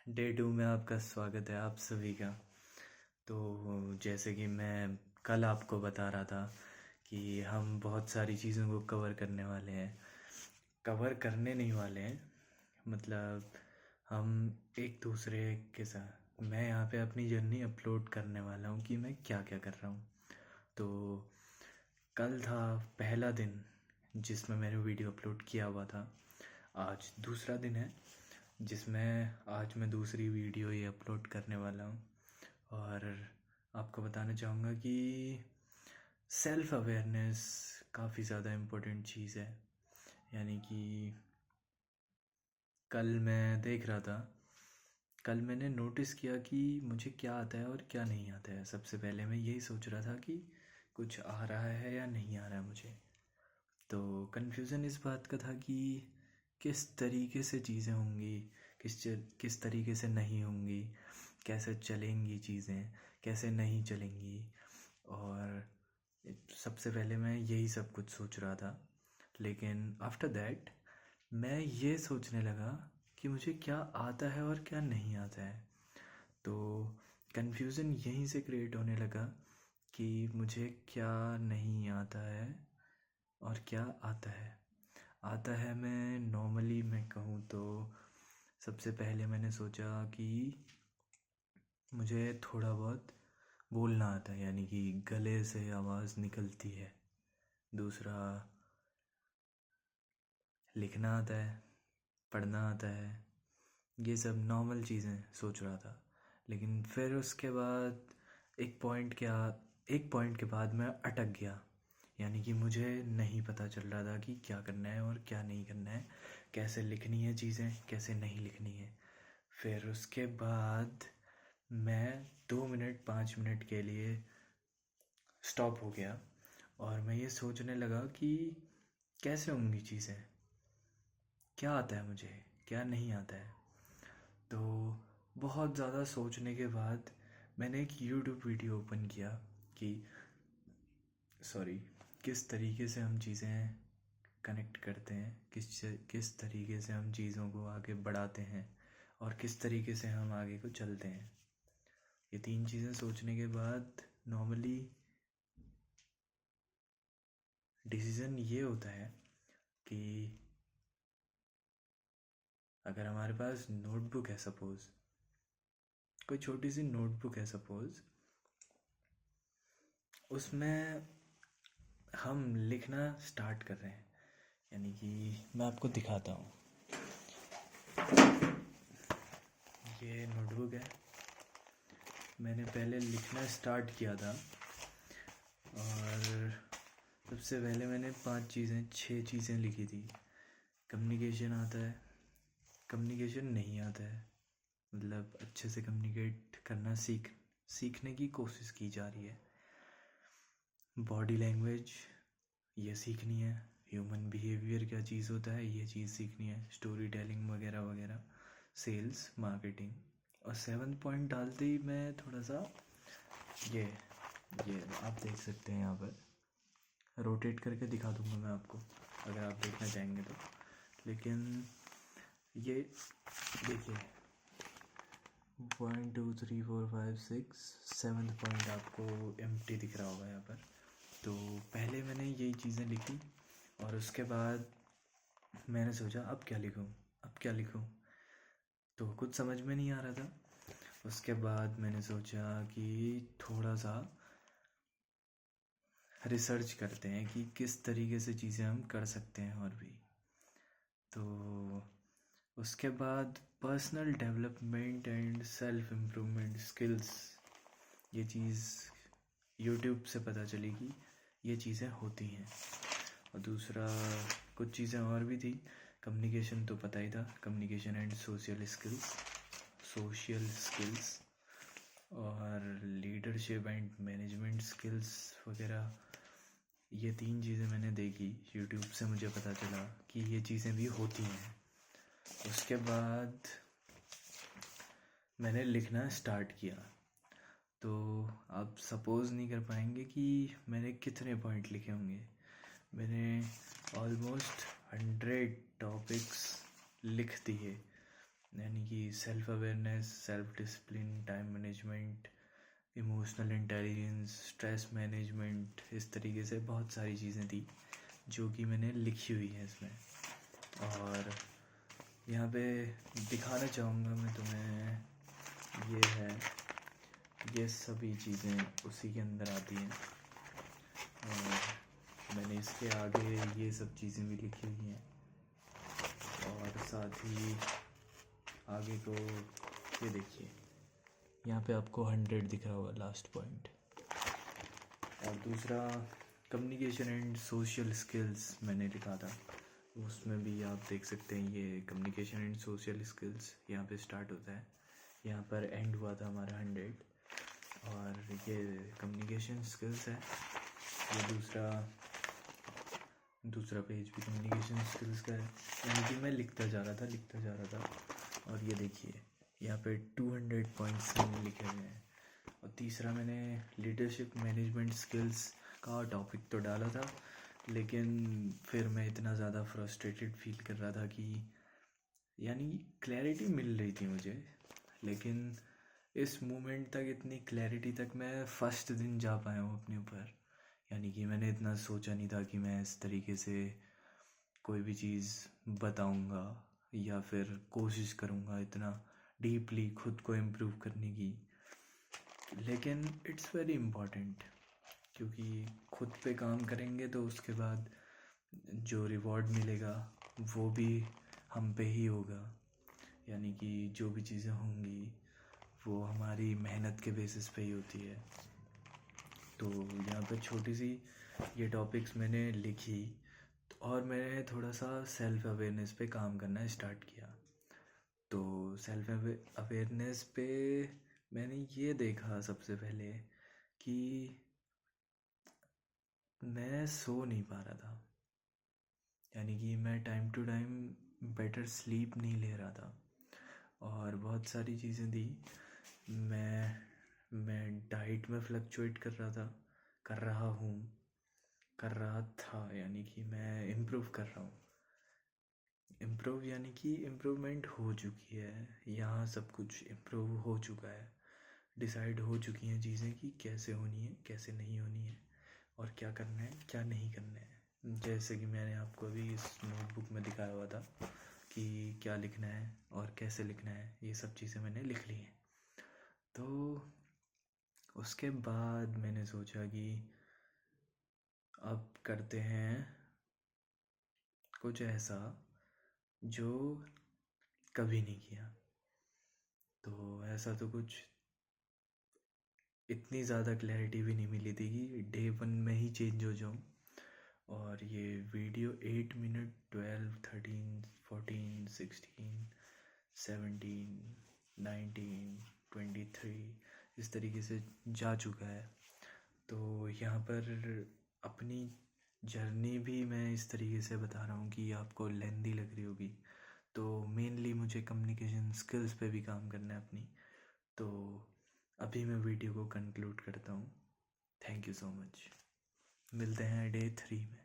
Day 2 में आपका स्वागत है आप सभी का। तो जैसे कि मैं कल आपको बता रहा था कि हम बहुत सारी चीज़ों को कवर करने वाले हैं। कवर करने नहीं वाले हैं, मतलब हम एक दूसरे के साथ मैं यहाँ पे अपनी जर्नी अपलोड करने वाला हूँ कि मैं क्या क्या कर रहा हूँ। तो कल था पहला दिन जिसमें मैंने वीडियो अपलोड किया हुआ था। आज दूसरा दिन है जिसमें आज मैं दूसरी वीडियो ये अपलोड करने वाला हूँ। और आपको बताना चाहूँगा कि सेल्फ़ अवेयरनेस काफ़ी ज़्यादा इम्पोर्टेंट चीज़ है। यानी कि कल मैं देख रहा था, कल मैंने नोटिस किया कि मुझे क्या आता है और क्या नहीं आता है। सबसे पहले मैं यही सोच रहा था कि कुछ आ रहा है या नहीं आ रहा है मुझे। तो कन्फ्यूज़न इस बात का था कि किस तरीके से चीज़ें होंगी, किस तरीके से नहीं होंगी, कैसे चलेंगी चीज़ें, कैसे नहीं चलेंगी। और सबसे पहले मैं यही सब कुछ सोच रहा था, लेकिन आफ्टर दैट मैं ये सोचने लगा कि मुझे क्या आता है और क्या नहीं आता है। तो कन्फ्यूज़न यहीं से क्रिएट होने लगा कि मुझे क्या नहीं आता है और क्या आता है। आता है, मैं कहूँ तो सबसे पहले मैंने सोचा कि मुझे थोड़ा बहुत बोलना आता है, यानी कि गले से आवाज़ निकलती है। दूसरा, लिखना आता है, पढ़ना आता है। ये सब नॉर्मल चीज़ें सोच रहा था, लेकिन फिर उसके बाद एक पॉइंट के बाद मैं अटक गया। यानी कि मुझे नहीं पता चल रहा था कि क्या करना है और क्या नहीं करना है, कैसे लिखनी है चीज़ें, कैसे नहीं लिखनी है। फिर उसके बाद मैं 2 मिनट 5 मिनट के लिए स्टॉप हो गया और मैं ये सोचने लगा कि कैसे होंगी चीज़ें, क्या आता है मुझे, क्या नहीं आता है। तो बहुत ज़्यादा सोचने के बाद मैंने एक यूट्यूब वीडियो ओपन किया कि किस तरीके से हम चीज़ें कनेक्ट करते हैं, किस तरीके से हम चीज़ों को आगे बढ़ाते हैं और किस तरीके से हम आगे को चलते हैं। ये 3 चीज़ें सोचने के बाद नॉर्मली डिसीज़न ये होता है कि अगर हमारे पास नोटबुक है, सपोज़ कोई छोटी सी नोटबुक है, सपोज़ उसमें हम लिखना स्टार्ट कर रहे हैं। यानी कि मैं आपको दिखाता हूँ, ये नोटबुक है। मैंने पहले लिखना स्टार्ट किया था और सबसे पहले मैंने 6 चीज़ें लिखी थी। कम्युनिकेशन आता है, कम्युनिकेशन नहीं आता है, मतलब अच्छे से कम्युनिकेट करना सीखने की कोशिश की जा रही है। बॉडी लैंग्वेज ये सीखनी है, ह्यूमन बिहेवियर क्या चीज़ होता है ये चीज़ सीखनी है, स्टोरी टेलिंग वगैरह वगैरह, सेल्स मार्केटिंग। और 7th पॉइंट डालते ही मैं थोड़ा सा ये आप देख सकते हैं, यहाँ पर रोटेट करके दिखा दूंगा मैं आपको अगर आप देखना चाहेंगे तो। लेकिन ये देखिए 1 2 3 4 5 6 7th पॉइंट आपको एम्प्टी दिख रहा होगा यहाँ पर। तो पहले मैंने यही चीज़ें लिखी और उसके बाद मैंने सोचा अब क्या लिखूं, तो कुछ समझ में नहीं आ रहा था। उसके बाद मैंने सोचा कि थोड़ा सा रिसर्च करते हैं कि किस तरीके से चीज़ें हम कर सकते हैं और भी। तो उसके बाद personal development and self improvement skills, ये चीज़ यूट्यूब से पता चली कि ये चीज़ें होती हैं। और दूसरा कुछ चीज़ें और भी थी। कम्युनिकेशन तो पता ही था, कम्युनिकेशन एंड सोशल स्किल्स और लीडरशिप एंड मैनेजमेंट स्किल्स वगैरह। ये 3 चीज़ें मैंने देखी यूट्यूब से, मुझे पता चला कि ये चीज़ें भी होती हैं। उसके बाद मैंने लिखना स्टार्ट किया। तो आप सपोज़ नहीं कर पाएंगे कि मैंने कितने पॉइंट लिखे होंगे। मैंने ऑलमोस्ट 100 टॉपिक्स लिख दिए यानी कि self awareness, self discipline, time management, emotional intelligence, stress management, इस तरीके से बहुत सारी चीज़ें थी जो कि मैंने लिखी हुई हैं इसमें। और यहाँ पे दिखाना चाहूँगा मैं तुम्हें, ये है, ये सभी चीज़ें उसी के अंदर आती हैं। और मैंने इसके आगे ये सब चीज़ें भी लिखी हुई हैं, और साथ ही आगे को ये देखिए, यहाँ पे आपको 100 दिख रहा होगा, लास्ट पॉइंट। और दूसरा कम्युनिकेशन एंड सोशल स्किल्स मैंने लिखा था, उसमें भी आप देख सकते हैं ये कम्युनिकेशन एंड सोशल स्किल्स यहाँ पे स्टार्ट होता है, यहाँ पर एंड हुआ था हमारा 100। और ये कम्युनिकेशन स्किल्स है। ये दूसरा पेज भी कम्युनिकेशन स्किल्स का है, यानी कि मैं लिखता जा रहा था। और ये देखिए यहाँ पे 200 पॉइंट्स मैंने लिखे हुए हैं। और तीसरा मैंने लीडरशिप मैनेजमेंट स्किल्स का टॉपिक तो डाला था, लेकिन फिर मैं इतना ज़्यादा फ्रस्ट्रेटेड फील कर रहा था कि, यानी क्लैरिटी मिल रही थी मुझे, लेकिन इस मोमेंट तक, इतनी क्लैरिटी तक मैं फर्स्ट दिन जा पाया हूँ अपने ऊपर। यानी कि मैंने इतना सोचा नहीं था कि मैं इस तरीके से कोई भी चीज़ बताऊँगा या फिर कोशिश करूँगा इतना डीपली खुद को इम्प्रूव करने की। लेकिन इट्स वेरी इम्पॉर्टेंट, क्योंकि खुद पे काम करेंगे तो उसके बाद जो रिवॉर्ड मिलेगा वो भी हम पे ही होगा। यानी कि जो भी चीज़ें होंगी वो हमारी मेहनत के बेसिस पे ही होती है। तो यहाँ पे छोटी सी ये टॉपिक्स मैंने लिखी, और मैंने थोड़ा सा सेल्फ अवेयरनेस पे काम करना स्टार्ट किया। तो सेल्फ अवेयरनेस पे मैंने ये देखा सबसे पहले कि मैं सो नहीं पा रहा था, यानी कि मैं time to time better sleep नहीं ले रहा था। और बहुत सारी चीज़ें थी, मैं डाइट में फ्लक्चुएट कर रहा था, यानी कि मैं इम्प्रूव कर रहा हूँ। इम्प्रूव यानी कि इम्प्रूवमेंट हो चुकी है, यहाँ सब कुछ इम्प्रूव हो चुका है, डिसाइड हो चुकी हैं चीज़ें कि कैसे होनी है, कैसे नहीं होनी है, और क्या करना है, क्या नहीं करना है। जैसे कि मैंने आपको अभी इस नोटबुक में दिखाया हुआ था कि क्या लिखना है और कैसे लिखना है, ये सब चीज़ें मैंने लिख ली हैं। तो उसके बाद मैंने सोचा कि अब करते हैं कुछ ऐसा जो कभी नहीं किया। तो ऐसा तो कुछ इतनी ज़्यादा क्लैरिटी भी नहीं मिली थी कि डे 1 में ही चेंज हो जाऊँ। और ये वीडियो 8 मिनट 12, 13, 14, 16, 17, 19, 23 इस तरीके से जा चुका है। तो यहाँ पर अपनी जर्नी भी मैं इस तरीके से बता रहा हूँ कि आपको लेंदी लग रही होगी। तो मेनली मुझे कम्युनिकेशन स्किल्स पे भी काम करना है अपनी। तो अभी मैं वीडियो को कंक्लूड करता हूँ। Thank you so much. मिलते हैं डे 3 में।